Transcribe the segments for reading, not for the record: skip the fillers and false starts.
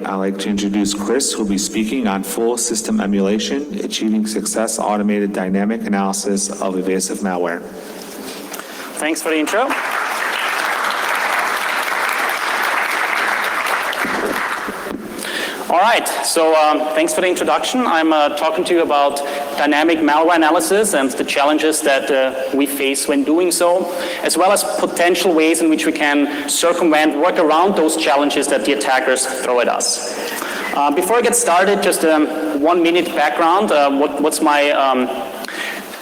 I'd like to introduce Chris, who will be speaking on full system emulation, achieving success, automated dynamic analysis of evasive malware. Thanks for the intro. All right, so thanks for the introduction. I'm talking to you about dynamic malware analysis and the challenges that we face when doing so, as well as potential ways in which we can circumvent, work around those challenges that the attackers throw at us. Before I get started, just 1 minute background. What's my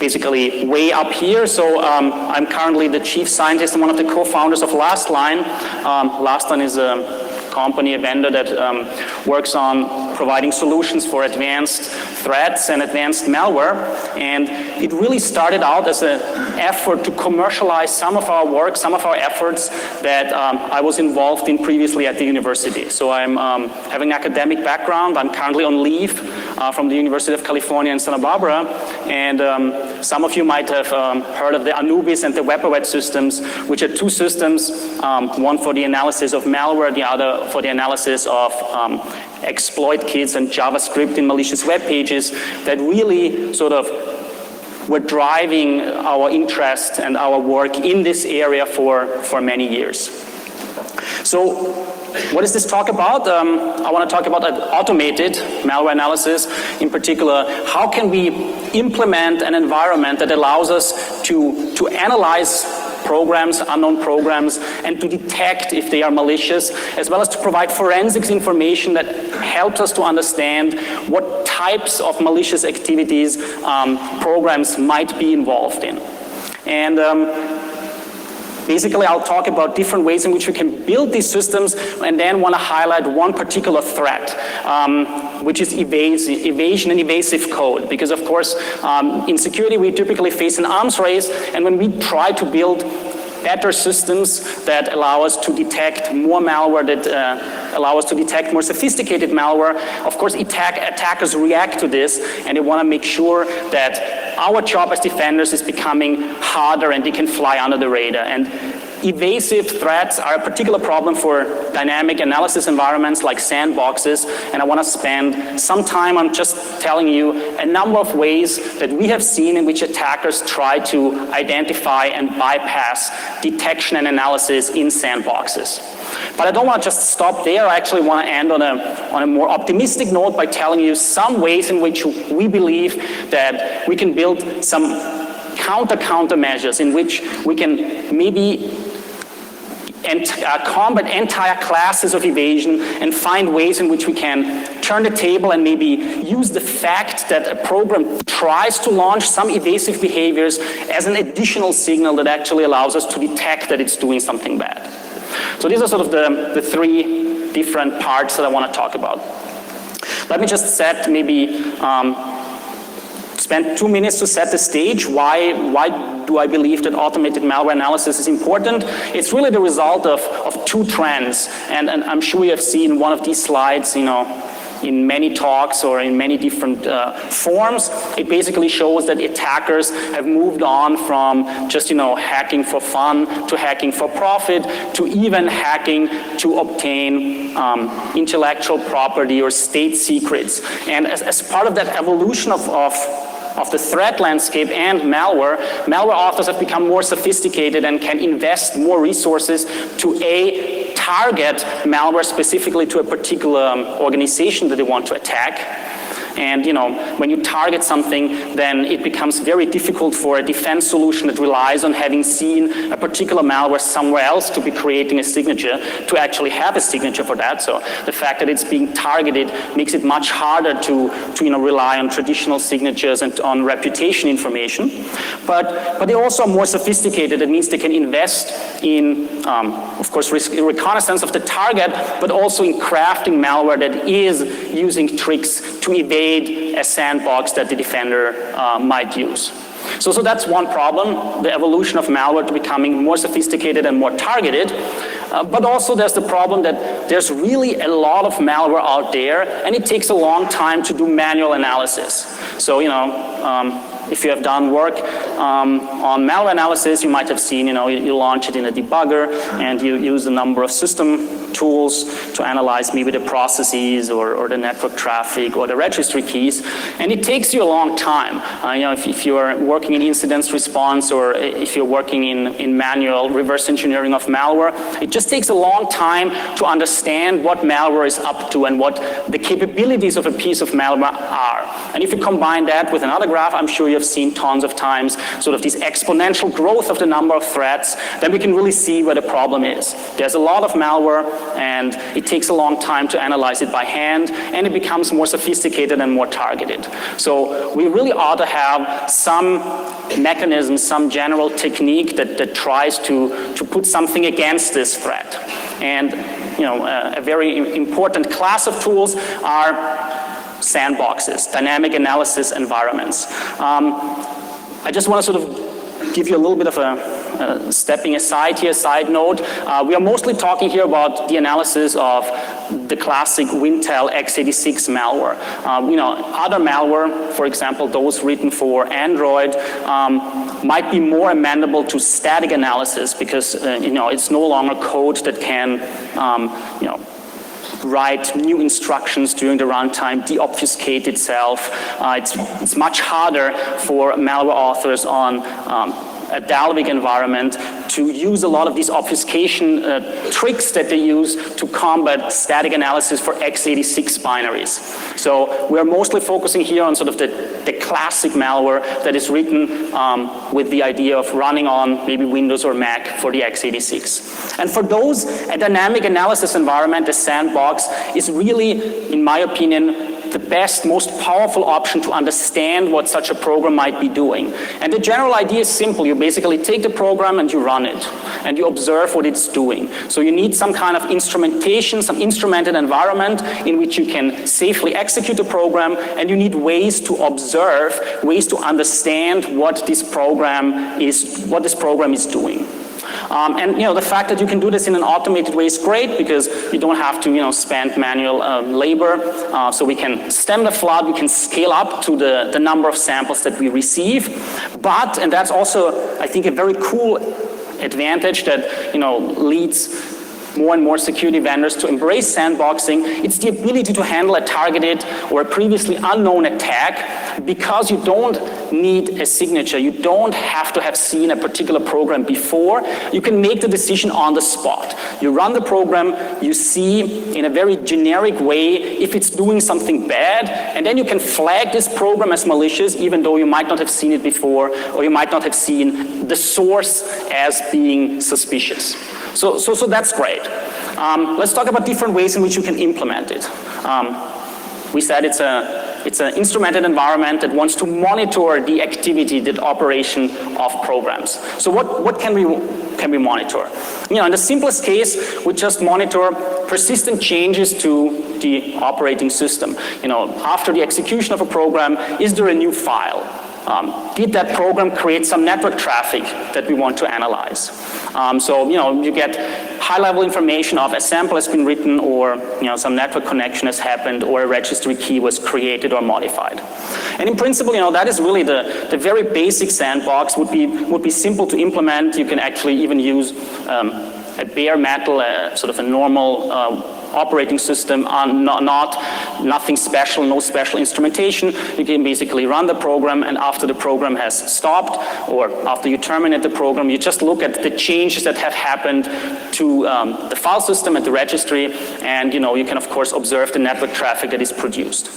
basically way up here? So I'm currently the chief scientist and one of the co-founders of Lastline. Lastline is a company, a vendor that works on providing solutions for advanced threats and advanced malware. And it really started out as an effort to commercialize some of our work, some of our efforts that I was involved in previously at the university. So I'm having an academic background. I'm currently on leave from the University of California in Santa Barbara. And some of you might have heard of the Anubis and the WebAware systems, which are two systems, one for the analysis of malware, the other for the analysis of exploit kits and JavaScript in malicious web pages that really sort of were driving our interest and our work in this area for many years. So what is this talk about? I want to talk about automated malware analysis. In particular, how can we implement an environment that allows us to analyze programs, unknown programs, and to detect if they are malicious, as well as to provide forensics information that helps us to understand what types of malicious activities programs might be involved in. And basically, I'll talk about different ways in which we can build these systems, and then want to highlight one particular threat, which is evasion and evasive code. Because of course, in security, we typically face an arms race, and when we try to build better systems that allow us to detect more malware, that allow us to detect more sophisticated malware, of course, attackers react to this, and they want to make sure that our job as defenders is becoming harder and they can fly under the radar. And evasive threats are a particular problem for dynamic analysis environments like sandboxes, and I want to spend some time on just telling you a number of ways that we have seen in which attackers try to identify and bypass detection and analysis in sandboxes. But I don't want to just stop there. I actually want to end on a more optimistic note by telling you some ways in which we believe that we can build some counter measures in which we can maybe combat entire classes of evasion and find ways in which we can turn the table and maybe use the fact that a program tries to launch some evasive behaviors as an additional signal that actually allows us to detect that it's doing something bad. So these are sort of the three different parts that I want to talk about. Let me just set maybe spend 2 minutes to set the stage. Why do I believe that automated malware analysis is important? It's really the result of two trends, and I'm sure you have seen one of these slides, in many talks or in many different forms. It basically shows that attackers have moved on from just hacking for fun to hacking for profit to even hacking to obtain intellectual property or state secrets. And as part of that evolution of the threat landscape and malware authors have become more sophisticated and can invest more resources to target malware specifically to a particular organization that they want to attack. And when you target something, then it becomes very difficult for a defense solution that relies on having seen a particular malware somewhere else to be creating a signature to actually have a signature for that. So the fact that it's being targeted makes it much harder to rely on traditional signatures and on reputation information. But they also are more sophisticated. That means they can invest in, of course, reconnaissance of the target, but also in crafting malware that is using tricks to evade a sandbox that the defender might use. So that's one problem, the evolution of malware to becoming more sophisticated and more targeted. But also there's the problem that there's really a lot of malware out there, and it takes a long time to do manual analysis. So, if you have done work on malware analysis, you might have seen, you launch it in a debugger, and you use a number of system tools to analyze maybe the processes or the network traffic or the registry keys, and it takes you a long time. If you're working in incident response or if you're working in manual reverse engineering of malware, it just takes a long time to understand what malware is up to and what the capabilities of a piece of malware are. And if you combine that with another graph, I'm sure you've seen tons of times, sort of this exponential growth of the number of threats, then we can really see where the problem is. There's a lot of malware, and it takes a long time to analyze it by hand, and it becomes more sophisticated and more targeted. So we really ought to have some mechanism, some general technique that tries to put something against this threat. And a very important class of tools are sandboxes, dynamic analysis environments. I just want to sort of give you a little bit of a stepping aside here, side note. We are mostly talking here about the analysis of the classic Wintel x86 malware. Other malware, for example, those written for Android, might be more amenable to static analysis because it's no longer code that can write new instructions during the runtime, deobfuscate itself. It's much harder for malware authors on a Dalvik environment to use a lot of these obfuscation tricks that they use to combat static analysis for x86 binaries. So we're mostly focusing here on sort of the classic malware that is written with the idea of running on maybe Windows or Mac for the x86. And for those, a dynamic analysis environment, a sandbox, is really, in my opinion, the best, most powerful option to understand what such a program might be doing. And the general idea is simple. You basically take the program and you run it, and you observe what it's doing. So you need some kind of instrumentation, some instrumented environment in which you can safely execute the program, and you need ways to observe, ways to understand what this program is doing. And the fact that you can do this in an automated way is great because you don't have to spend manual labor. So we can stem the flood, we can scale up to the number of samples that we receive. But, and that's also, I think, a very cool advantage that leads more and more security vendors to embrace sandboxing, it's the ability to handle a targeted or a previously unknown attack because you don't need a signature. You don't have to have seen a particular program before. You can make the decision on the spot. You run the program, you see in a very generic way if it's doing something bad, and then you can flag this program as malicious even though you might not have seen it before, or you might not have seen the source as being suspicious. So that's great. Let's talk about different ways in which you can implement it. We said it's an instrumented environment that wants to monitor the activity, the operation of programs. So what can we monitor? In the simplest case, we just monitor persistent changes to the operating system. After the execution of a program, is there a new file? Did that program create some network traffic that we want to analyze? So you get high-level information of a sample has been written, or some network connection has happened, or a registry key was created or modified. And in principle, that is really the very basic sandbox. Would be simple to implement. You can actually even use a bare metal, sort of a normal operating system, nothing special, no special instrumentation. You can basically run the program, and after the program has stopped, or after you terminate the program, you just look at the changes that have happened to the file system and the registry, and you can of course observe the network traffic that is produced.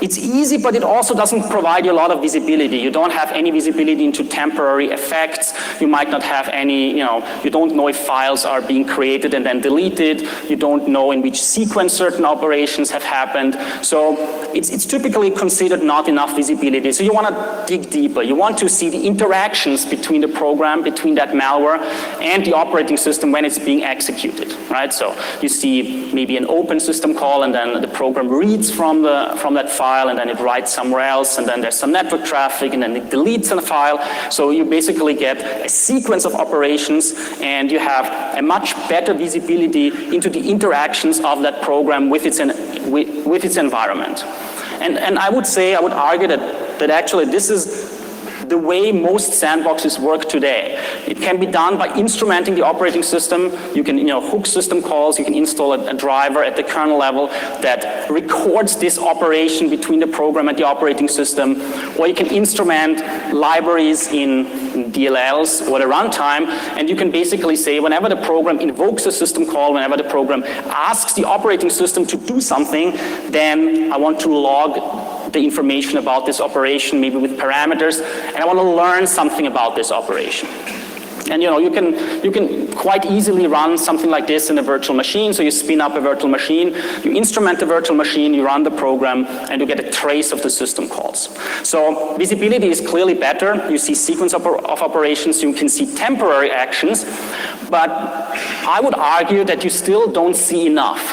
It's easy, but it also doesn't provide you a lot of visibility. You don't have any visibility into temporary effects. You might not have any, you don't know if files are being created and then deleted. You don't know in which sequence certain operations have happened. So it's typically considered not enough visibility. So you want to dig deeper. You want to see the interactions between the program, between that malware and the operating system when it's being executed, right? So you see maybe an open system call, and then the program reads from that file, and then it writes somewhere else, and then there's some network traffic, and then it deletes a file. So you basically get a sequence of operations, and you have a much better visibility into the interactions of that program with its environment. And I would argue that actually this is the way most sandboxes work today. It can be done by instrumenting the operating system. You can hook system calls, you can install a driver at the kernel level that records this operation between the program and the operating system, or you can instrument libraries in DLLs or the runtime, and you can basically say whenever the program invokes a system call, whenever the program asks the operating system to do something, then I want to log the information about this operation, maybe with parameters, and I want to learn something about this operation. And you can quite easily run something like this in a virtual machine. So you spin up a virtual machine, you instrument the virtual machine, you run the program, and you get a trace of the system calls. So visibility is clearly better. You see sequence of operations, you can see temporary actions, but I would argue that you still don't see enough.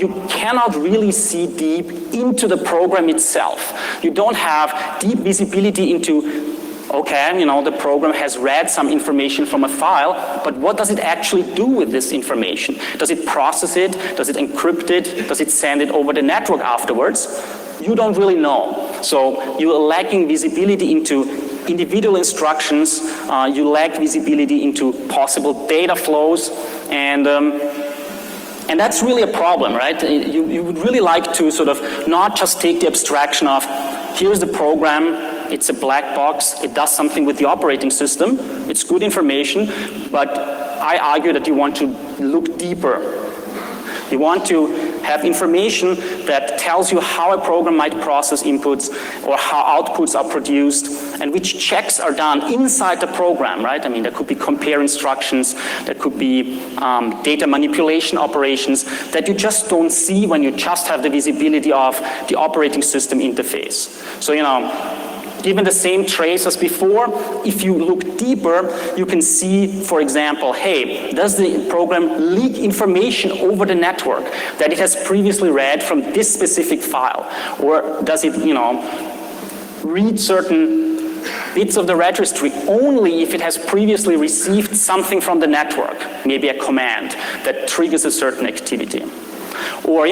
You cannot really see deep into the program itself. You don't have deep visibility into, okay, the program has read some information from a file, but what does it actually do with this information? Does it process it? Does it encrypt it? Does it send it over the network afterwards? You don't really know. So you're lacking visibility into individual instructions, you lack visibility into possible data flows, and that's really a problem, right? You would really like to sort of not just take the abstraction of, here's the program, it's a black box, it does something with the operating system, it's good information, but I argue that you want to look deeper. You want to have information that tells you how a program might process inputs or how outputs are produced and which checks are done inside the program, right? I mean, there could be compare instructions, there could be data manipulation operations that you just don't see when you just have the visibility of the operating system interface. So, given the same trace as before, if you look deeper, you can see, for example, hey, does the program leak information over the network that it has previously read from this specific file? Or does it, read certain bits of the registry only if it has previously received something from the network, maybe a command that triggers a certain activity? Or,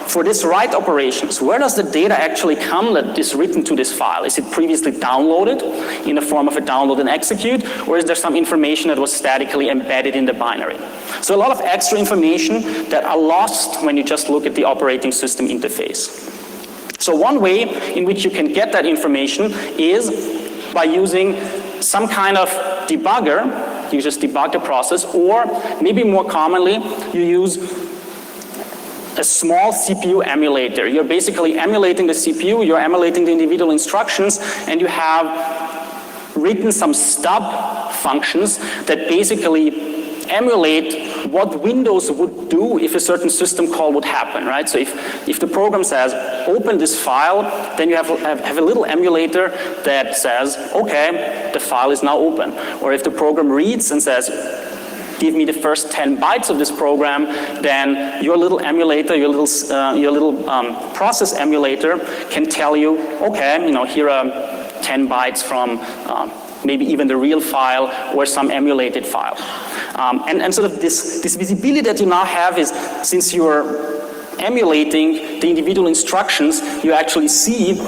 for this write operations, where does the data actually come that is written to this file? Is it previously downloaded in the form of a download and execute, or is there some information that was statically embedded in the binary? So a lot of extra information that are lost when you just look at the operating system interface. So one way in which you can get that information is by using some kind of debugger. You just debug the process, or maybe more commonly, you use a small CPU emulator. You're basically emulating the CPU, you're emulating the individual instructions, and you have written some stub functions that basically emulate what Windows would do if a certain system call would happen, right? So if the program says, open this file, then you have a little emulator that says, okay, the file is now open. Or if the program reads and says, give me the first 10 bytes of this program, then your little emulator, your little process emulator can tell you, okay, here are 10 bytes from maybe even the real file or some emulated file. And sort of this visibility that you now have is, since you're emulating the individual instructions, you actually see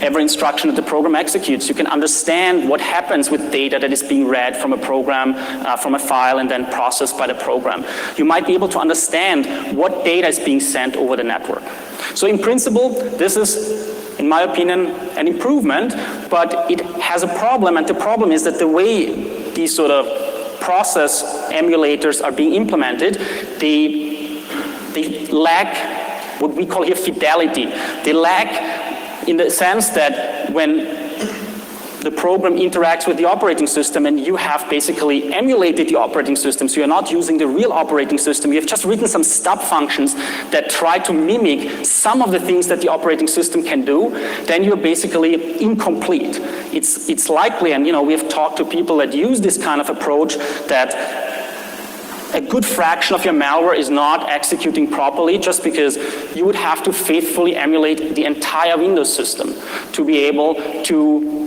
every instruction that the program executes. You can understand what happens with data that is being read from a program, from a file, and then processed by the program. You might be able to understand what data is being sent over the network. So in principle, this is, in my opinion, an improvement, but it has a problem, and the problem is that the way these sort of process emulators are being implemented, they lack what we call here fidelity. They lack in the sense that when the program interacts with the operating system and you have basically emulated the operating system, so you're not using the real operating system, you have just written some stub functions that try to mimic some of the things that the operating system can do, then you're basically incomplete. It's likely, and we have talked to people that use this kind of approach, that a good fraction of your malware is not executing properly just because you would have to faithfully emulate the entire Windows system to be able to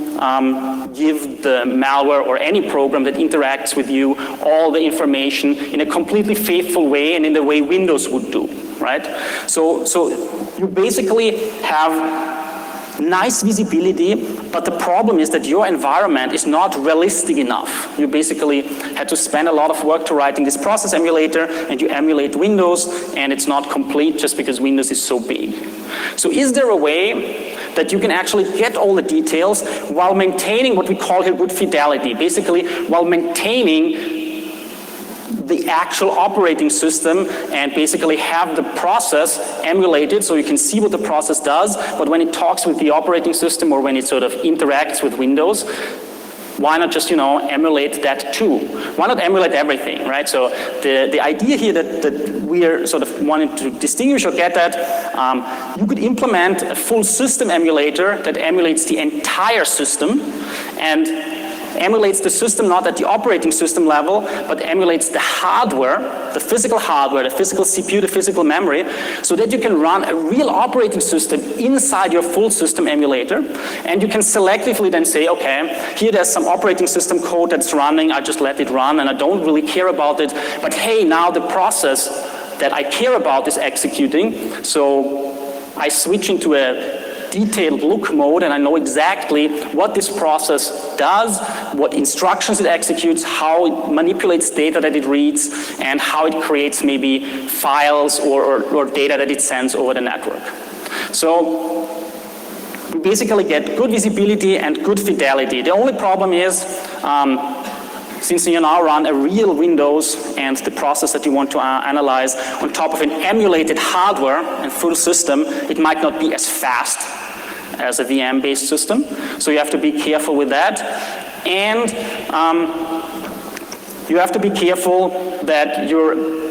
give the malware or any program that interacts with you all the information in a completely faithful way and in the way Windows would do, right? So you basically have nice visibility, but the problem is that your environment is not realistic enough. You basically had to spend a lot of work to writing this process emulator, and you emulate Windows, and it's not complete just because Windows is so big. So is there a way that you can actually get all the details while maintaining what we call here good fidelity, basically while maintaining the actual operating system and basically have the process emulated so you can see what the process does, but when it talks with the operating system or when it sort of interacts with Windows, why not just, emulate that too? Why not emulate everything, right? So the idea here that we are sort of wanting to distinguish or get at, you could implement a full system emulator that emulates the entire system and emulates the system not at the operating system level, but emulates the hardware, the physical CPU, the physical memory, so that you can run a real operating system inside your full system emulator, and you can selectively then say, okay, here there's some operating system code that's running, I just let it run, and I don't really care about it, but hey, now the process that I care about is executing, so I switch into a detailed look mode, and I know exactly what this process does, what instructions it executes, how it manipulates data that it reads, and how it creates maybe files or data that it sends over the network. So we basically get good visibility and good fidelity. The only problem is, since you now run a real Windows and the process that you want to analyze on top of an emulated hardware and full system, it might not be as fast as a VM-based system. So you have to be careful with that. And you have to be careful that your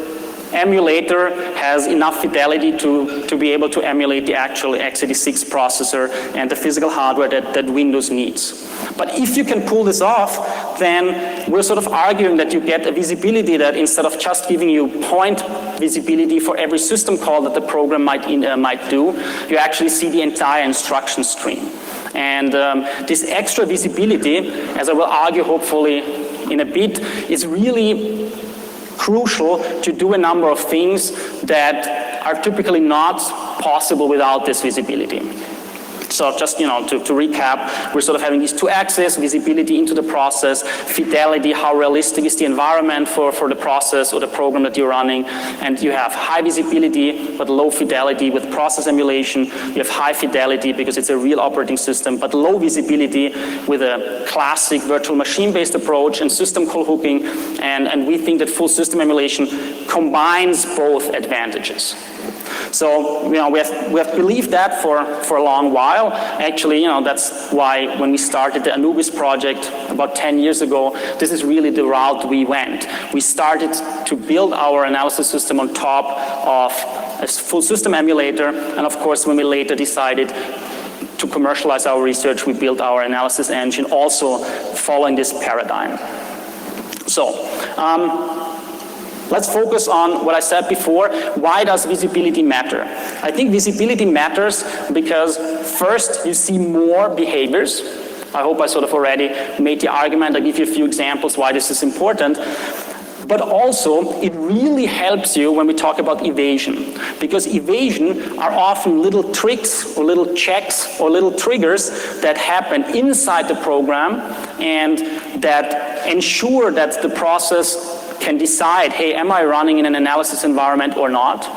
emulator has enough fidelity to be able to emulate the actual x86 processor and the physical hardware that Windows needs. But if you can pull this off, then we're sort of arguing that you get a visibility that instead of just giving you point visibility for every system call that the program might do, you actually see the entire instruction stream. And this extra visibility, as I will argue hopefully in a bit, is really crucial to do a number of things that are typically not possible without this visibility. So just, to recap, we're sort of having these two axes, visibility into the process, fidelity, how realistic is the environment for the process or the program that you're running, and you have high visibility but low fidelity with process emulation. You have high fidelity because it's a real operating system, but low visibility with a classic virtual machine-based approach and system call hooking, and we think that full system emulation combines both advantages. So, we have believed that for a long while. Actually, that's why when we started the Anubis project about 10 years ago, this is really the route we went. We started to build our analysis system on top of a full system emulator, and of course, when we later decided to commercialize our research, we built our analysis engine also following this paradigm. So, let's focus on what I said before. Why does visibility matter? I think visibility matters because first, you see more behaviors. I hope I sort of already made the argument. I give you a few examples why this is important. But also, it really helps you when we talk about evasion, because evasion are often little tricks or little checks or little triggers that happen inside the program and that ensure that the process can decide, hey, am I running in an analysis environment or not?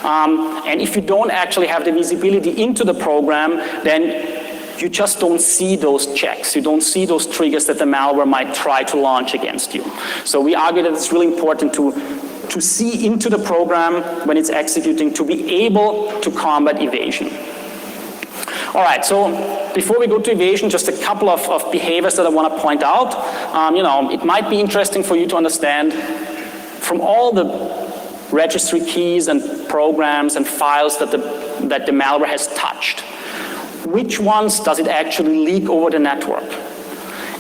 And if you don't actually have the visibility into the program, then you just don't see those checks. You don't see those triggers that the malware might try to launch against you. So we argue that it's really important to see into the program when it's executing to be able to combat evasion. All right, so before we go to evasion, just a couple of behaviors that I want to point out. It might be interesting for you to understand from all the registry keys and programs and files that the malware has touched, which ones does it actually leak over the network?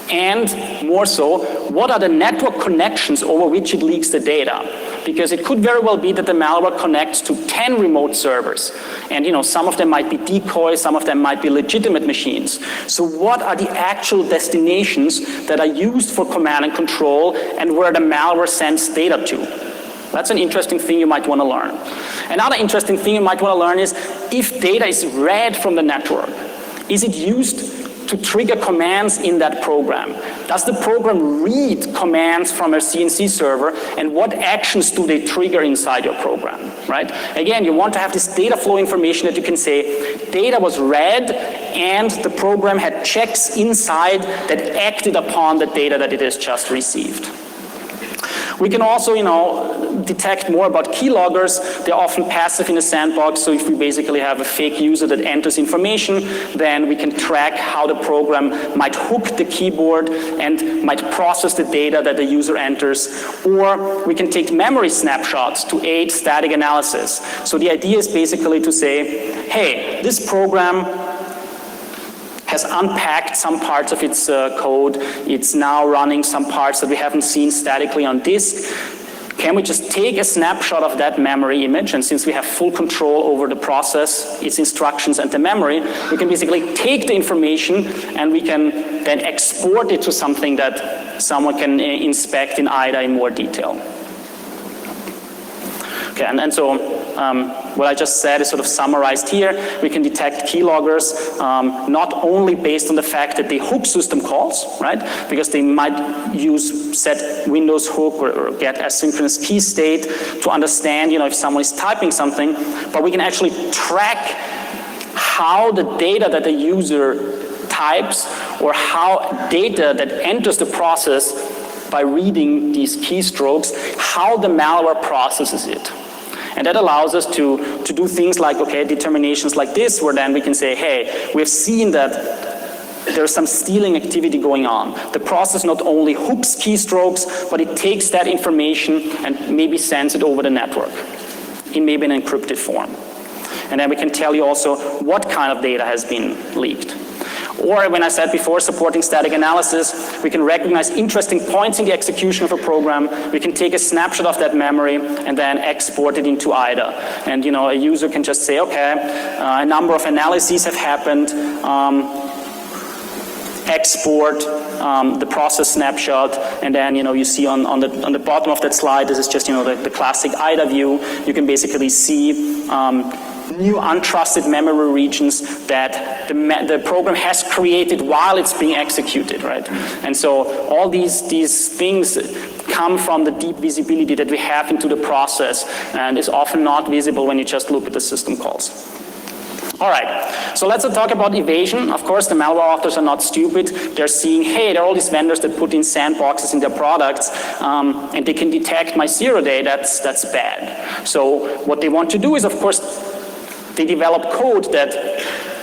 And more so, what are the network connections over which it leaks the data? Because it could very well be that the malware connects to 10 remote servers. And some of them might be decoys, some of them might be legitimate machines. So what are the actual destinations that are used for command and control and where the malware sends data to? That's an interesting thing you might want to learn. Another interesting thing you might want to learn is if data is read from the network, Is it used to trigger commands in that program? Does the program read commands from a CNC server, and what actions do they trigger inside your program, right? Again, you want to have this data flow information that you can say, data was read, and the program had checks inside that acted upon the data that it has just received. We can also, detect more about keyloggers. They're often passive in a sandbox, so if we basically have a fake user that enters information, then we can track how the program might hook the keyboard and might process the data that the user enters. Or we can take memory snapshots to aid static analysis. So the idea is basically to say, hey, this program has unpacked some parts of its code. It's now running some parts that we haven't seen statically on disk. Can we just take a snapshot of that memory image? And since we have full control over the process, its instructions, and the memory, we can basically take the information and we can then export it to something that someone can inspect in IDA in more detail. Okay, and so what I just said is sort of summarized here. We can detect keyloggers not only based on the fact that they hook system calls, right? Because they might use set Windows hook or get asynchronous key state to understand, if someone is typing something, but we can actually track how the data that the user types or how data that enters the process by reading these keystrokes, how the malware processes it. And that allows us to do things like, okay, determinations like this, where then we can say, hey, we've seen that there's some stealing activity going on. The process not only hooks keystrokes, but it takes that information and maybe sends it over the network in maybe an encrypted form. And then we can tell you also what kind of data has been leaked. Or when I said before, supporting static analysis, we can recognize interesting points in the execution of a program. We can take a snapshot of that memory and then export it into IDA. And a user can just say, okay, a number of analyses have happened. Export the process snapshot, and then you see on the bottom of that slide, this is just the classic IDA view. You can basically see new untrusted memory regions that the program has created while it's being executed, right? And so all these things come from the deep visibility that we have into the process, and is often not visible when you just look at the system calls. All right, so let's talk about evasion. Of course, the malware authors are not stupid. They're seeing, hey, there are all these vendors that put in sandboxes in their products, and they can detect my 0-day, that's bad. So what they want to do is, of course, they develop code that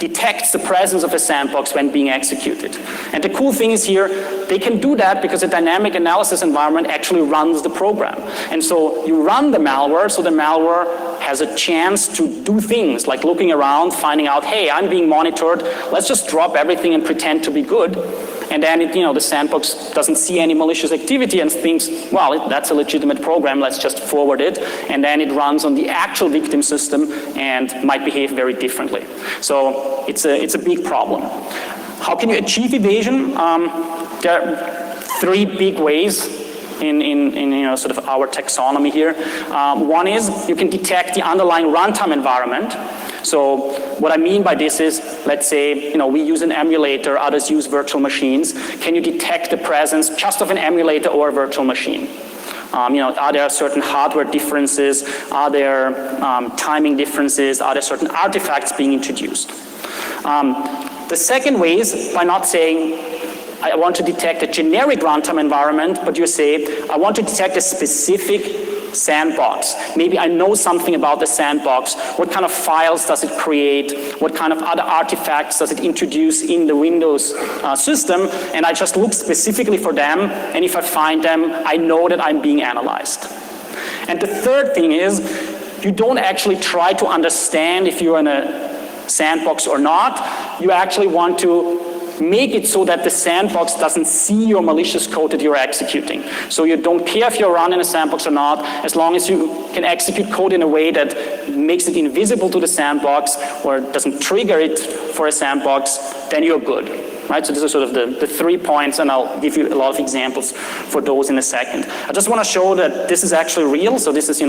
detects the presence of a sandbox when being executed. And the cool thing is here, they can do that because a dynamic analysis environment actually runs the program. And so you run the malware, so the malware has a chance to do things like looking around, finding out, hey, I'm being monitored, let's just drop everything and pretend to be good. And then the sandbox doesn't see any malicious activity and thinks, well, that's a legitimate program, let's just forward it. And then it runs on the actual victim system and might behave very differently. So it's a big problem. How can you achieve evasion? There are 3 big ways in sort of our taxonomy here. One is you can detect the underlying runtime environment. So what I mean by this is, let's say, we use an emulator, others use virtual machines. Can you detect the presence just of an emulator or a virtual machine? Are there certain hardware differences? Are there timing differences? Are there certain artifacts being introduced? The second way is by not saying, I want to detect a generic runtime environment, but you say, I want to detect a specific sandbox. Maybe I know something about the sandbox. What kind of files does it create? What kind of other artifacts does it introduce in the Windows system? And I just look specifically for them, and if I find them, I know that I'm being analyzed. And the third thing is, you don't actually try to understand if you're in a sandbox or not. You actually want to make it so that the sandbox doesn't see your malicious code that you're executing. So you don't care if you're running a sandbox or not, as long as you can execute code in a way that makes it invisible to the sandbox or doesn't trigger it for a sandbox, then you're good. Right? So this is sort of the 3 points, and I'll give you a lot of examples for those in a second. I just want to show that this is actually real. So this is,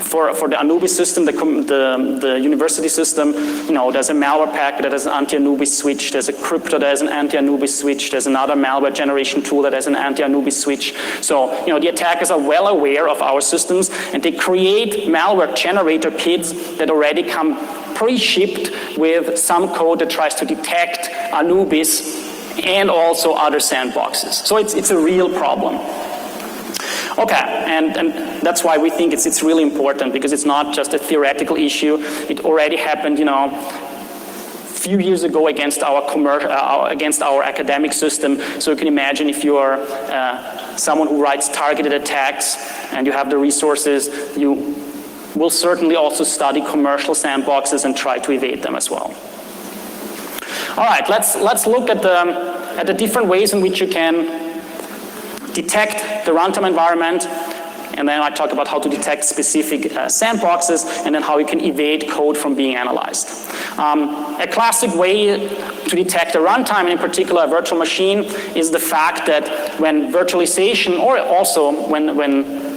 For the Anubis system, the university system, there's a malware packet that has an anti-Anubis switch, there's a crypto that has an anti-Anubis switch, there's another malware generation tool that has an anti-Anubis switch. So, the attackers are well aware of our systems, and they create malware generator kits that already come pre-shipped with some code that tries to detect Anubis and also other sandboxes. So it's a real problem. Okay, and that's why we think it's really important, because it's not just a theoretical issue. It already happened, a few years ago against our academic system. So you can imagine if you are someone who writes targeted attacks and you have the resources, you will certainly also study commercial sandboxes and try to evade them as well. All right, let's look at the different ways in which you can detect the runtime environment, and then I talk about how to detect specific sandboxes, and then how you can evade code from being analyzed. A classic way to detect a runtime, and in particular a virtual machine, is the fact that when virtualization, or also when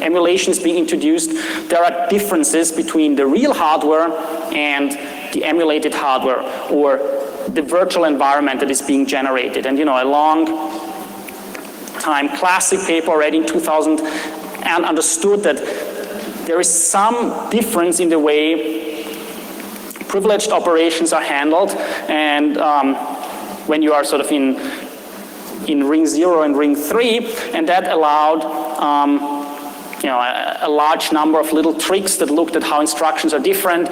emulation is being introduced, there are differences between the real hardware and the emulated hardware, or the virtual environment that is being generated. And a long time classic paper already in 2000 and understood that there is some difference in the way privileged operations are handled, and when you are sort of in ring 0 and ring 3, and that allowed a large number of little tricks that looked at how instructions are different,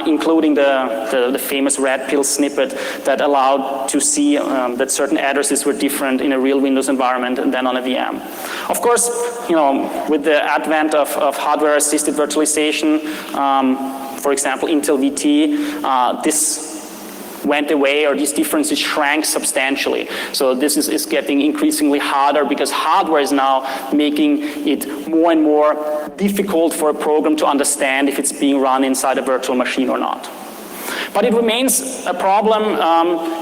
including the famous red pill snippet that allowed to see that certain addresses were different in a real Windows environment and then on a VM. Of course, with the advent of hardware-assisted virtualization, for example, Intel VT, this went away, or these differences shrank substantially. So this is getting increasingly harder, because hardware is now making it more and more difficult for a program to understand if it's being run inside a virtual machine or not. But it remains a problem,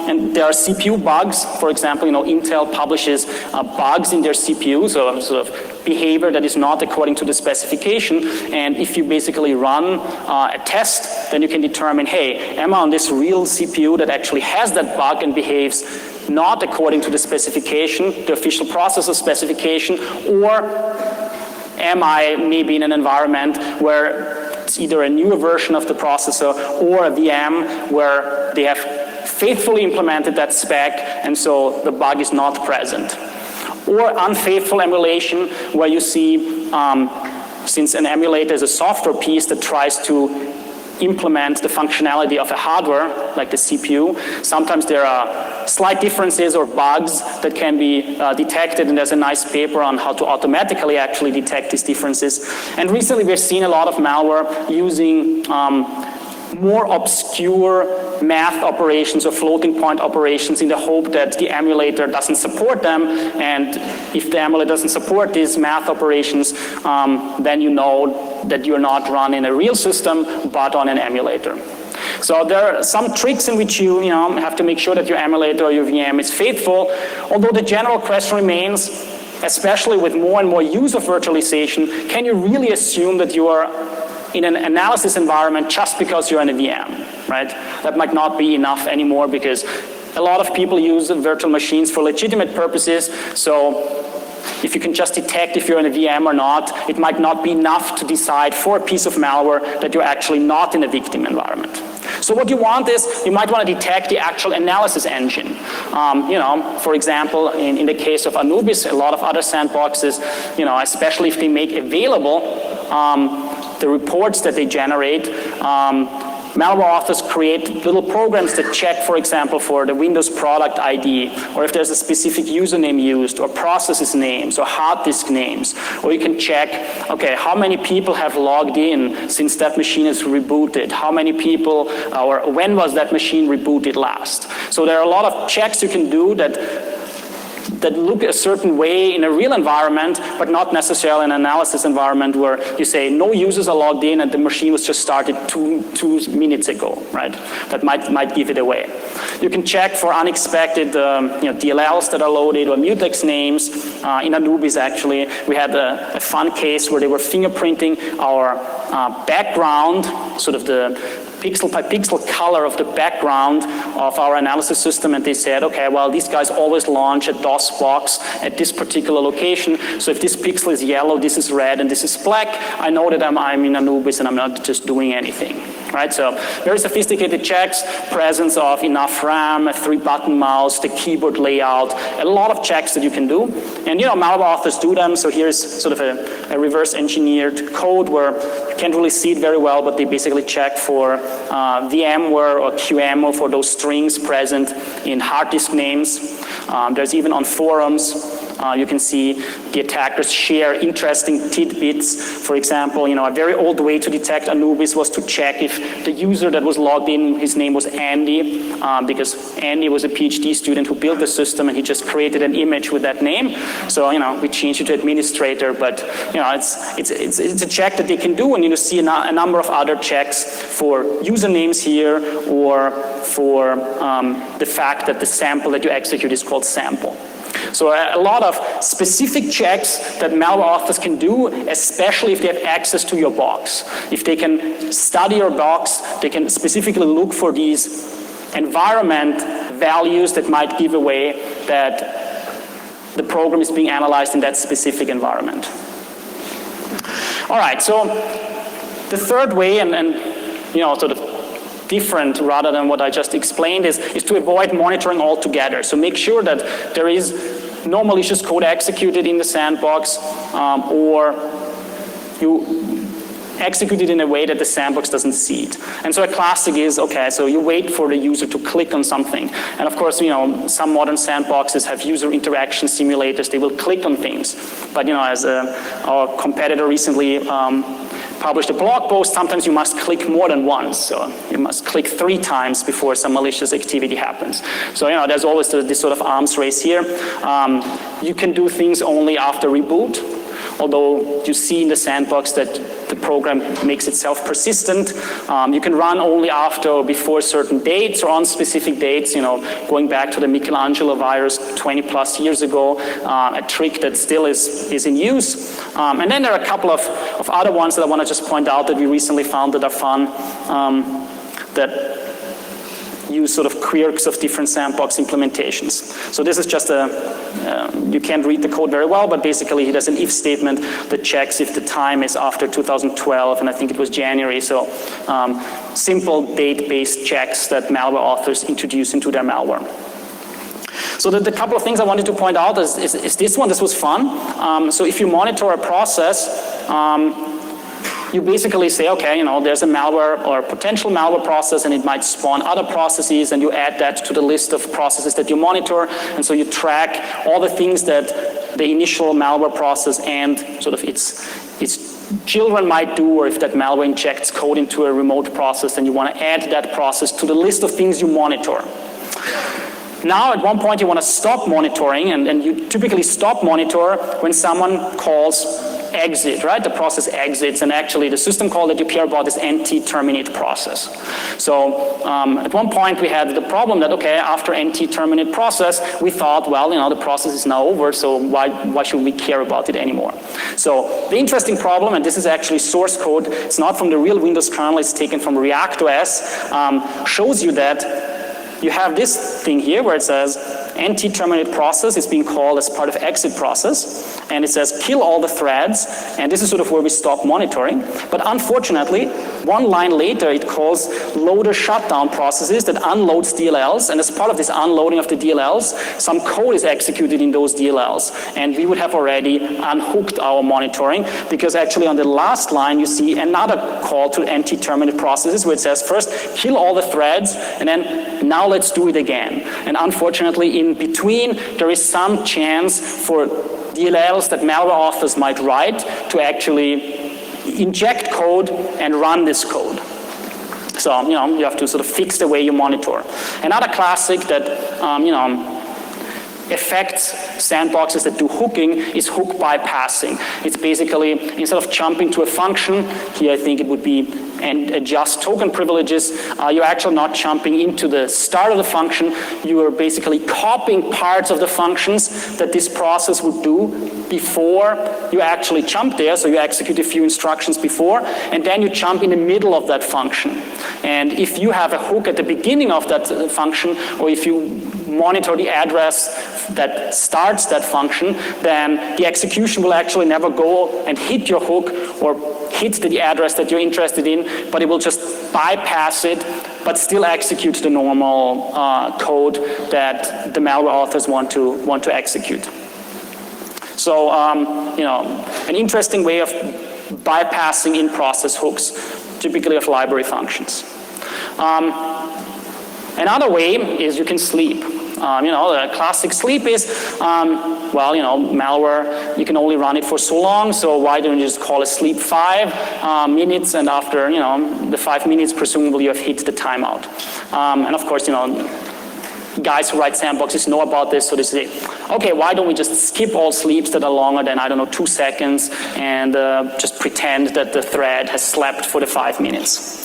and there are CPU bugs. For example, Intel publishes bugs in their CPU, so sort of behavior that is not according to the specification. And if you basically run a test, then you can determine, hey, am I on this real CPU that actually has that bug and behaves not according to the specification, the official processor specification, or am I maybe in an environment where it's either a newer version of the processor or a VM where they have faithfully implemented that spec, and so the bug is not present. Or unfaithful emulation, where you see, since an emulator is a software piece that tries to implement the functionality of a hardware, like the CPU, sometimes there are slight differences or bugs that can be detected, and there's a nice paper on how to automatically actually detect these differences. And recently we've seen a lot of malware using more obscure math operations or floating point operations in the hope that the emulator doesn't support them, and if the emulator doesn't support these math operations, then you know that you're not running a real system but on an emulator. So there are some tricks in which you have to make sure that your emulator or your VM is faithful, although the general question remains, especially with more and more use of virtualization, can you really assume that you are in an analysis environment just because you're in a VM, right? That might not be enough anymore, because a lot of people use virtual machines for legitimate purposes. So if you can just detect if you're in a VM or not, it might not be enough to decide for a piece of malware that you're actually not in a victim environment. So what you want is, you might want to detect the actual analysis engine. For example, in the case of Anubis, a lot of other sandboxes, especially if they make available the reports that they generate, malware authors create little programs that check, for example, for the Windows product ID, or if there's a specific username used, or processes names, or hard disk names. Or you can check, okay, how many people have logged in since that machine is rebooted? How many people, or when was that machine rebooted last? So there are a lot of checks you can do that that look a certain way in a real environment, but not necessarily an analysis environment where you say no users are logged in and the machine was just started two minutes ago, right? That might give it away. You can check for unexpected DLLs that are loaded or mutex names. In Anubis, actually, we had a fun case where they were fingerprinting our background, sort of the pixel by pixel color of the background of our analysis system, and they said, okay, well, these guys always launch a DOS box at this particular location, so if this pixel is yellow, this is red, and this is black, I know that I'm in Anubis and I'm not just doing anything, right? So very sophisticated checks, presence of enough RAM, a 3-button mouse, the keyboard layout, a lot of checks that you can do, and malware authors do them, so here's sort of a reverse engineered code where you can't really see it very well, but they basically check for VMware or QAML for those strings present in hard disk names. There's even on forums, you can see the attackers share interesting tidbits. For example, a very old way to detect Anubis was to check if the user that was logged in, his name was Andy, because Andy was a PhD student who built the system and he just created an image with that name. So, we changed it to administrator, but, it's a check that they can do, and you see a number of other checks for usernames here or for the fact that the sample that you execute is called sample. So a lot of specific checks that malware authors can do, especially if they have access to your box. If they can study your box, they can specifically look for these environment values that might give away that the program is being analyzed in that specific environment. All right, so the third way, and sort of different rather than what I just explained, is to avoid monitoring altogether. So make sure that there is no malicious code executed in the sandbox, or you execute it in a way that the sandbox doesn't see it. And so a classic is, okay, so you wait for the user to click on something. And of course, some modern sandboxes have user interaction simulators. They will click on things. But as our competitor recently published a blog post, sometimes you must click more than once. So you must click 3 times before some malicious activity happens. So there's always this sort of arms race here. You can do things only after reboot, although you see in the sandbox that the program makes itself persistent. You can run only after or before certain dates or on specific dates, going back to the Michelangelo virus 20 plus years ago, a trick that still is in use. And then there are a couple of other ones that I want to just point out that we recently found that are fun, that use sort of quirks of different sandbox implementations. So this is just you can't read the code very well, but basically he does an if statement that checks if the time is after 2012, and I think it was January. So simple date-based checks that malware authors introduce into their malware. So the couple of things I wanted to point out is this one. This was fun. So if you monitor a process, you basically say, okay, there's a malware or potential malware process, and it might spawn other processes, and you add that to the list of processes that you monitor, and so you track all the things that the initial malware process and sort of its children might do, or if that malware injects code into a remote process, then you want to add that process to the list of things you monitor. Now, at one point, you want to stop monitoring, and you typically stop monitor when someone calls exit, right? The process exits, and actually the system call that you care about is anti-terminate process. So at one point we had the problem that, okay, after anti-terminate process, we thought, well, the process is now over, so why should we care about it anymore? So the interesting problem, and this is actually source code, it's not from the real Windows kernel, it's taken from ReactOS, shows you that you have this thing here where it says anti-terminate process is being called as part of exit process, and it says kill all the threads, and this is sort of where we stop monitoring. But unfortunately, one line later it calls loader shutdown processes that unloads DLLs, and as part of this unloading of the DLLs, some code is executed in those DLLs, and we would have already unhooked our monitoring, because actually on the last line you see another call to anti-terminate processes where it says first kill all the threads, and then now let's do it again. And unfortunately, in between, there is some chance for DLLs that malware authors might write to actually inject code and run this code. So, you have to sort of fix the way you monitor. Another classic that, affects sandboxes that do hooking is hook bypassing. It's basically, instead of jumping to a function, here I think it would be and adjust token privileges, you're actually not jumping into the start of the function, you are basically copying parts of the functions that this process would do before you actually jump there, so you execute a few instructions before, and then you jump in the middle of that function. And if you have a hook at the beginning of that function, or if you monitor the address that starts that function, then the execution will actually never go and hit your hook or hit the address that you're interested in, but it will just bypass it, but still execute the normal code that the malware authors want to execute. So, an interesting way of bypassing in-process hooks, typically of library functions. Another way is you can sleep. The classic sleep is, malware, you can only run it for so long, so why don't you just call a sleep 5 minutes, and after, the 5 minutes, presumably you have hit the timeout. And of course, guys who write sandboxes know about this, so they say, okay, why don't we just skip all sleeps that are longer than, 2 seconds, and just pretend that the thread has slept for the 5 minutes.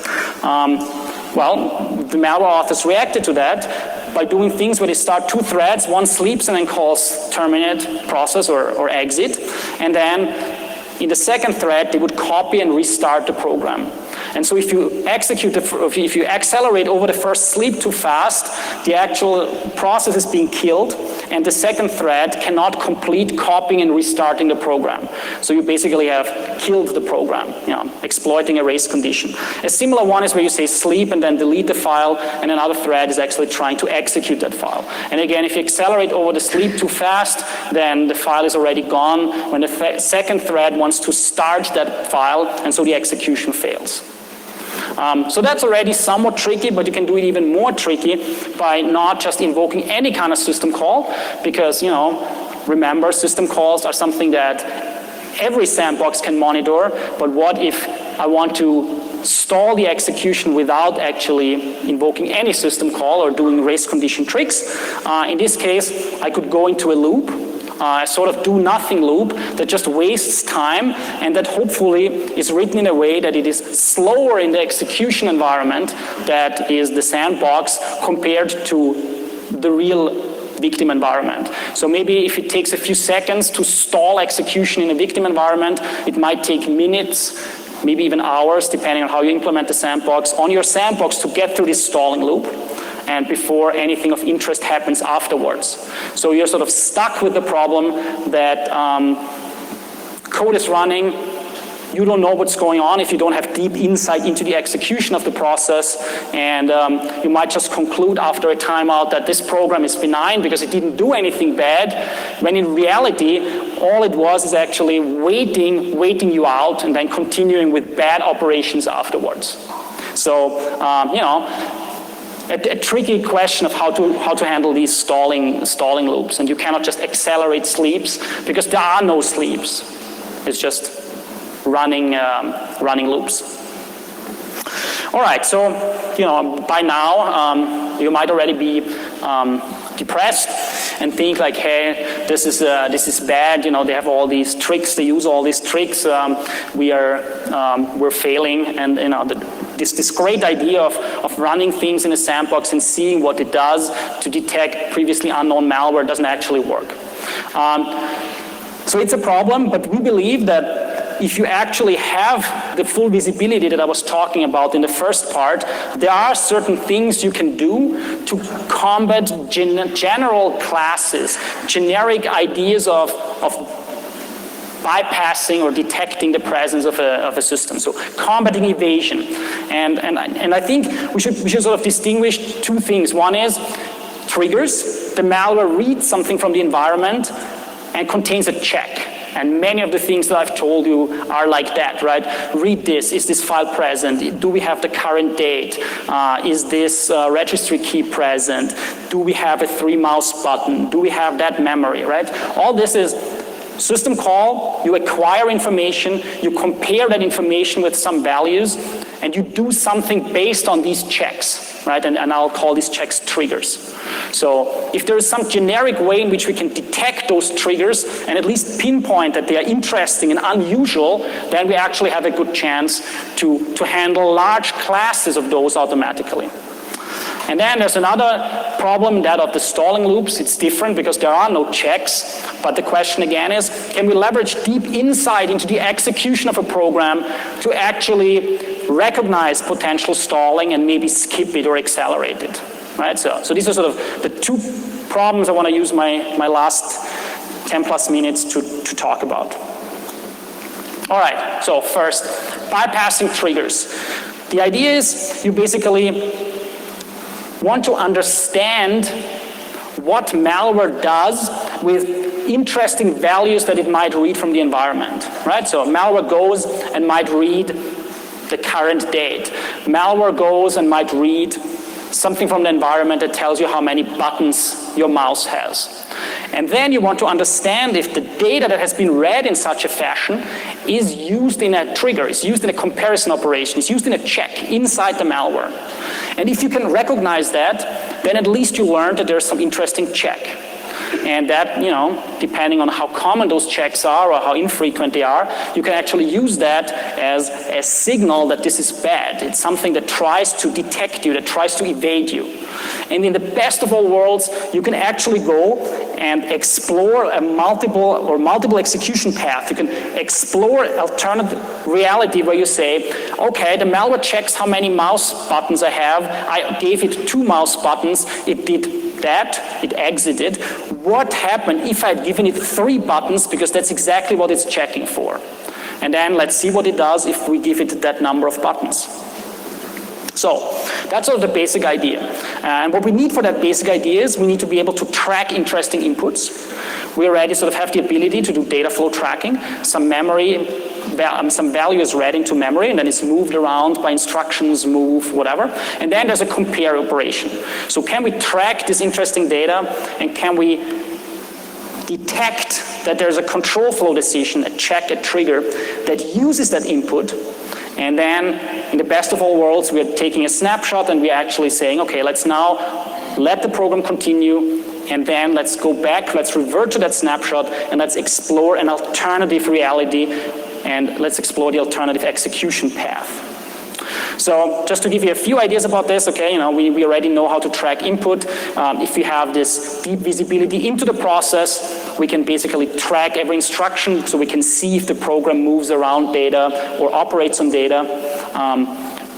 The malware authors reacted to that by doing things where they start 2 threads, one sleeps and then calls terminate process or exit, and then in the second thread they would copy and restart the program. And so if you if you accelerate over the first sleep too fast, the actual process is being killed, and the second thread cannot complete copying and restarting the program. So you basically have killed the program, exploiting a race condition. A similar one is where you say sleep and then delete the file, and another thread is actually trying to execute that file. And again, if you accelerate over the sleep too fast, then the file is already gone when the second thread wants to start that file, and so the execution fails. So that's already somewhat tricky, but you can do it even more tricky by not just invoking any kind of system call, because, remember, system calls are something that every sandbox can monitor, but what if I want to stall the execution without actually invoking any system call or doing race condition tricks? In this case, I could go into a loop, a sort of do-nothing loop that just wastes time, and that hopefully is written in a way that it is slower in the execution environment that is the sandbox compared to the real victim environment. So maybe if it takes a few seconds to stall execution in a victim environment, it might take minutes, maybe even hours, depending on how you implement the sandbox, on your sandbox to get through this stalling loop, and before anything of interest happens afterwards. So you're sort of stuck with the problem that code is running, you don't know what's going on if you don't have deep insight into the execution of the process, and you might just conclude after a timeout that this program is benign because it didn't do anything bad, when in reality, all it was is actually waiting you out and then continuing with bad operations afterwards. So, a tricky question of how to handle these stalling loops, and you cannot just accelerate sleeps because there are no sleeps. It's just running loops. All right, so by now you might already be depressed and think like, hey, this is bad. They have all these tricks. They use all these tricks. We're failing, and this great idea of running things in a sandbox and seeing what it does to detect previously unknown malware doesn't actually work. So it's a problem, but we believe that if you actually have the full visibility that I was talking about in the first part, there are certain things you can do to combat general classes, generic ideas of bypassing or detecting the presence of a system. So combating evasion. And I think we should sort of distinguish 2 things. One is triggers. The malware reads something from the environment and contains a check. And many of the things that I've told you are like that, right? Read this. Is this file present? Do we have the current date? Is this registry key present? Do we have a 3 mouse button? Do we have that memory, right? All this is system call. You acquire information. You compare that information with some values. and you do something based on these checks, right? And I'll call these checks triggers. So if there is some generic way in which we can detect those triggers and at least pinpoint that they are interesting and unusual, then we actually have a good chance to handle large classes of those automatically. And then there's another problem, that of the stalling loops. It's different because there are no checks. But the question again is, can we leverage deep insight into the execution of a program to actually recognize potential stalling and maybe skip it or accelerate it? Right? So these are sort of the two problems I want to use my last 10 plus minutes to talk about. All right, so first, bypassing triggers. The idea is you basically want to understand what malware does with interesting values that it might read from the environment, right? So malware goes and might read the current date. Malware goes and might read something from the environment that tells you how many buttons your mouse has. And then you want to understand if the data that has been read in such a fashion is used in a trigger, is used in a comparison operation, is used in a check inside the malware. And if you can recognize that, then at least you learned that there's some interesting check. And that, depending on how common those checks are or how infrequent they are, you can actually use that as a signal that this is bad. It's something that tries to detect you, that tries to evade you. And in the best of all worlds, you can actually go and explore a multiple execution path. You can explore alternative reality where you say, okay, the malware checks how many mouse buttons I have. I gave it 2 mouse buttons. It did that. It exited. What happened if I'd given it 3 buttons, because that's exactly what it's checking for. And then let's see what it does if we give it that number of buttons. So that's sort of the basic idea. And what we need for that basic idea is we need to be able to track interesting inputs. We already sort of have the ability to do data flow tracking. Some memory, some value is read into memory and then it's moved around by instructions, move, whatever. And then there's a compare operation. So can we track this interesting data and can we detect that there's a control flow decision, a check, a trigger that uses that input. And then, in the best of all worlds, we're taking a snapshot and we're actually saying, okay, let's now let the program continue, and then let's go back, let's revert to that snapshot, and let's explore an alternative reality, and let's explore the alternative execution path. So just to give you a few ideas about this, okay, we already know how to track input. If we have this deep visibility into the process, we can basically track every instruction so we can see if the program moves around data or operates on data.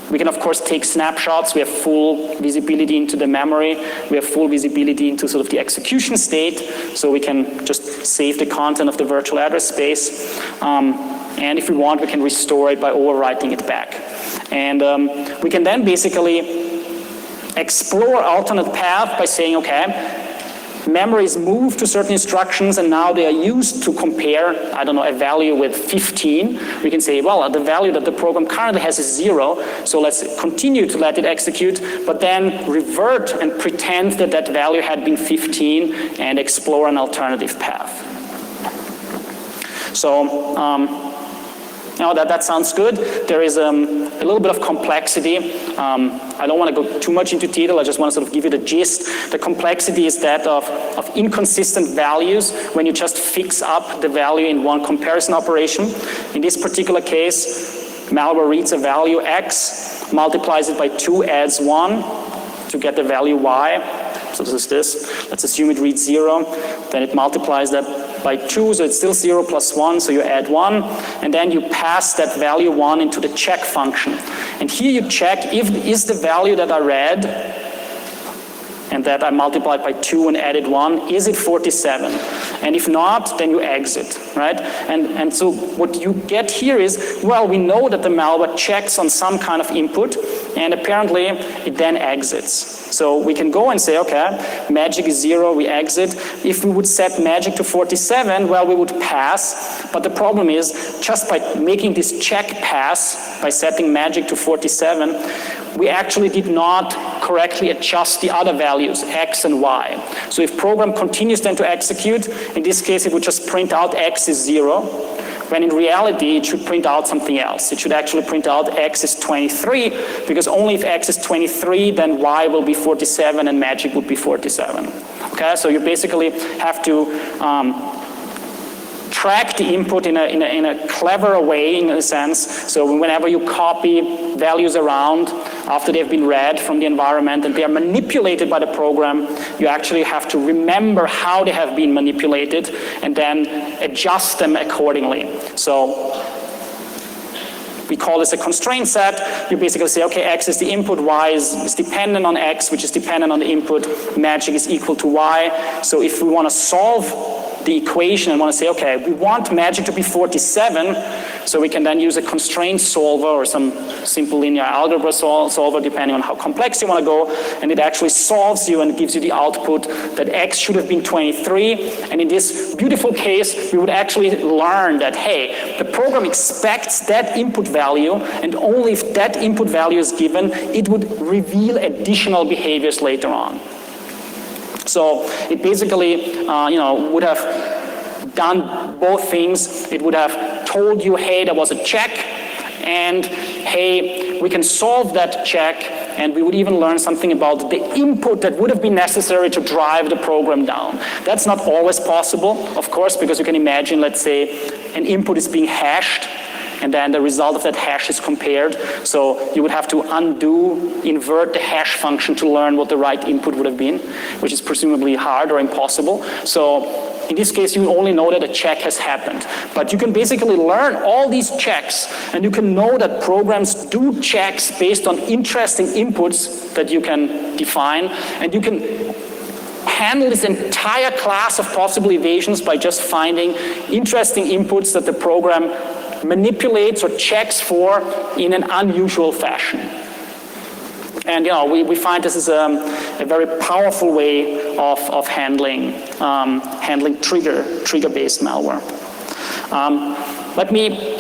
We can, of course, take snapshots. We have full visibility into the memory. We have full visibility into sort of the execution state, so we can just save the content of the virtual address space. And if we want, we can restore it by overwriting it back. And we can then basically explore alternate path by saying, okay, memories move to certain instructions and now they are used to compare, I don't know, a value with 15. We can say, well, the value that the program currently has is 0, so let's continue to let it execute, but then revert and pretend that that value had been 15 and explore an alternative path. So, that sounds good. There is a little bit of complexity. I don't want to go too much into detail. I just want to sort of give you the gist. The complexity is that of inconsistent values when you just fix up the value in one comparison operation. In this particular case, malware reads a value x, multiplies it by 2, adds 1 to get the value y. So this is this. Let's assume it reads 0. Then it multiplies that by 2, so it's still 0 plus 1, so you add 1, and then you pass that value 1 into the check function. And here you check if is the value that I read and that I multiplied by 2 and added 1, is it 47? And if not, then you exit, right? And so what you get here is, well, we know that the malware checks on some kind of input, and apparently it then exits. So we can go and say, okay, magic is 0, we exit. If we would set magic to 47, well, we would pass. But the problem is, just by making this check pass, by setting magic to 47, we actually did not correctly adjust the other values, x and y. So if program continues then to execute, in this case it would just print out x is 0. when in reality it should print out something else. It should actually print out x is 23, because only if x is 23, then y will be 47 and magic would be 47. Okay, so you basically have to track the input in a clever way, in a sense. So whenever you copy values around after they've been read from the environment and they are manipulated by the program, you actually have to remember how they have been manipulated and then adjust them accordingly. So we call this a constraint set. You basically say, okay, x is the input, y is dependent on x, which is dependent on the input, magic is equal to y. So if we want to solve the equation and want to say, okay, we want magic to be 47, so we can then use a constraint solver or some simple linear algebra solver, depending on how complex you want to go, and it actually solves you and gives you the output that x should have been 23, and in this beautiful case, we would actually learn that, hey, the program expects that input value, and only if that input value is given, it would reveal additional behaviors later on. So it basically, would have done both things. It would have told you, hey, there was a check, and hey, we can solve that check, and we would even learn something about the input that would have been necessary to drive the program down. That's not always possible, of course, because you can imagine, let's say, an input is being hashed, and then the result of that hash is compared. So you would have to invert the hash function to learn what the right input would have been, which is presumably hard or impossible. So in this case, you only know that a check has happened. But you can basically learn all these checks, and you can know that programs do checks based on interesting inputs that you can define, and you can handle this entire class of possible evasions by just finding interesting inputs that the program manipulates or checks for in an unusual fashion. And we find this is a very powerful way of handling trigger-based malware. Let me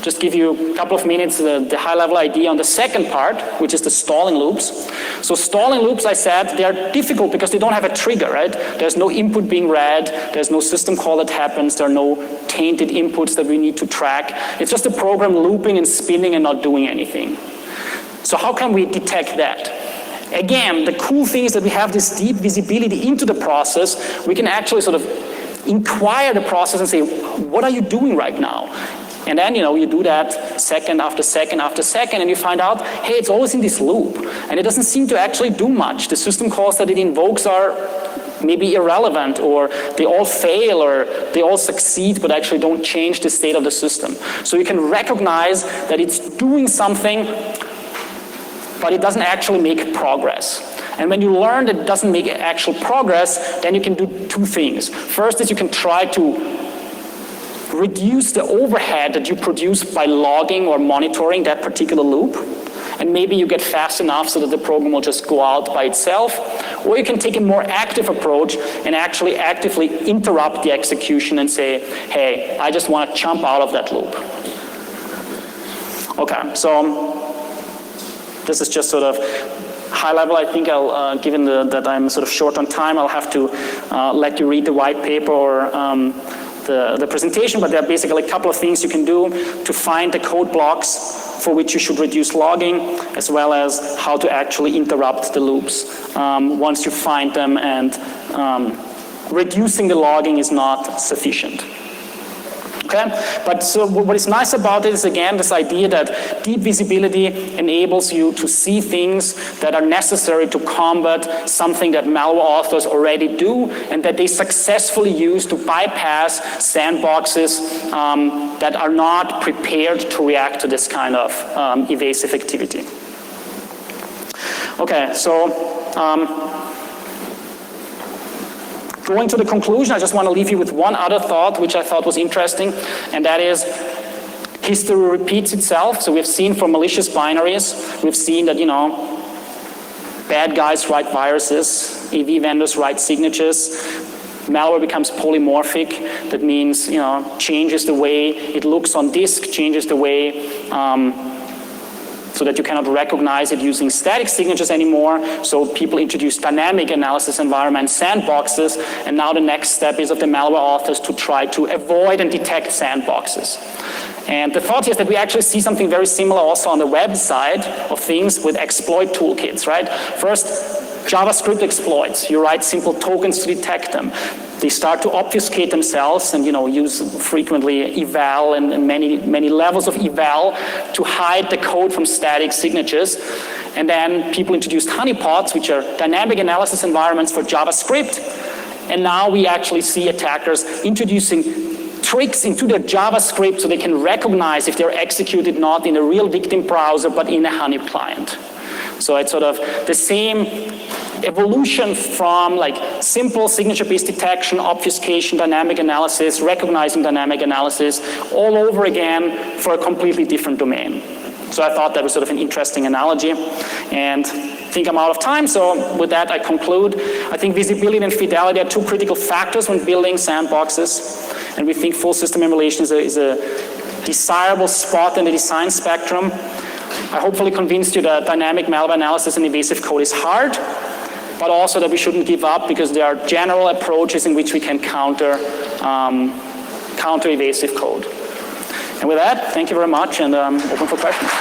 just give you a couple of minutes the high-level idea on the second part, which is the stalling loops. So stalling loops, I said, they are difficult because they don't have a trigger, right? There's no input being read, there's no system call that happens, there are no tainted inputs that we need to track. It's just a program looping and spinning and not doing anything. So how can we detect that? Again, the cool thing is that we have this deep visibility into the process. We can actually sort of inquire the process and say, what are you doing right now? And then, you do that second after second after second, and you find out, hey, it's always in this loop. And it doesn't seem to actually do much. The system calls that it invokes are maybe irrelevant, or they all fail, or they all succeed, but actually don't change the state of the system. So you can recognize that it's doing something, but it doesn't actually make progress. And when you learn that it doesn't make actual progress, then you can do two things. First is you can try to reduce the overhead that you produce by logging or monitoring that particular loop. And maybe you get fast enough so that the program will just go out by itself. Or you can take a more active approach and actually actively interrupt the execution and say, hey, I just want to jump out of that loop. Okay, so this is just sort of high level. I think I'll, given that I'm sort of short on time, I'll have to let you read the white paper or the presentation, but there are basically a couple of things you can do to find the code blocks for which you should reduce logging, as well as how to actually interrupt the loops once you find them, and reducing the logging is not sufficient. Okay? But so what is nice about it is, again, this idea that deep visibility enables you to see things that are necessary to combat something that malware authors already do, and that they successfully use to bypass sandboxes that are not prepared to react to this kind of evasive activity. Okay, so going to the conclusion, I just want to leave you with one other thought, which I thought was interesting, and that is history repeats itself. So we've seen for malicious binaries, we've seen that, bad guys write viruses, AV vendors write signatures, malware becomes polymorphic. That means, changes the way it looks on disk, changes the way so that you cannot recognize it using static signatures anymore. So people introduced dynamic analysis environments, sandboxes, and now the next step is of the malware authors to try to avoid and detect sandboxes. And the thought is that we actually see something very similar also on the web side of things with exploit toolkits, right? First, JavaScript exploits. You write simple tokens to detect them. They start to obfuscate themselves and use frequently eval and many levels of eval to hide the code from static signatures. And then people introduced honeypots, which are dynamic analysis environments for JavaScript. And now we actually see attackers introducing tricks into their JavaScript so they can recognize if they're executed not in a real victim browser but in a honey client. So it's sort of the same evolution from like simple signature-based detection, obfuscation, dynamic analysis, recognizing dynamic analysis, all over again for a completely different domain. So I thought that was sort of an interesting analogy. And I think I'm out of time, so with that I conclude. I think visibility and fidelity are two critical factors when building sandboxes. And we think full system emulation is a desirable spot in the design spectrum. I hopefully convinced you that dynamic malware analysis and evasive code is hard, but also that we shouldn't give up because there are general approaches in which we can counter evasive code. And with that, thank you very much, and open for questions.